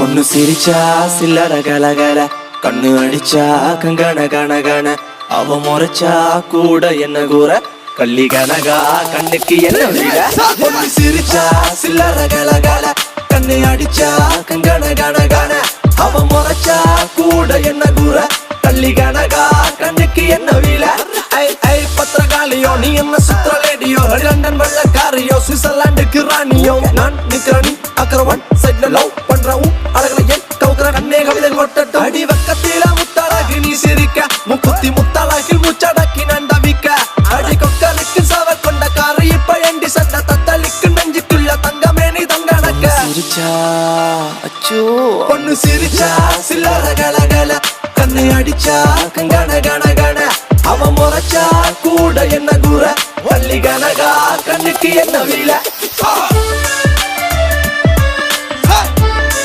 பொண்ணு சிரிச்சா சில்லற கலகல, கண்ணு அடிச்சா கங்கண கணகன, அவ முறைச்சா கூட என்ன கூற, கள்ளி கனகா கண்ணுக்கு என்ன வீட. பொண்ணு சிரிச்சா சில்லற கலகல, கண்ணு அடிச்சா கங்கண கணகன, அவ முறைச்சா கூட என்ன கூற, கள்ளி கனகா கண்ணுக்கு என்ன வீல. ஐ ஐ பத்திரகாளியோ நீ என்ன சுத்திர லேடியோ, லண்டன் வெள்ளக்காரியோ சுவிட்சர்லாண்டுக்கு ராணியோ, நான் நிக்கிறனி அக்கரவன் சைட்ல லவ் பண்றவும் அழகுல என் கவுக்குற கண்ணே கவிதை ஒட்டட்டும். அடி வக்கத்தில முத்தழகு நீ சிரிக்க, முக்குத்தி முத்தழகில் முச்சடக்கி நண்டவிக்க, அடி கொக்கலுக்கு சவ கொண்ட காரு இப்ப எண்டி சண்ட தத்தளிக்கு நெஞ்சுக்குள்ள தங்கமே நீ தங்கணக்க. சிரிச்சா அச்சோ பொண்ணு சிரிச்சா சில்லற கலகல, கண்ணு அடிச்சா கங்கண கணகன, அவ முறைச்சா கூட என்ன கூற, வள்ளி கனகா கண்ணுக்கு என்ன வீல.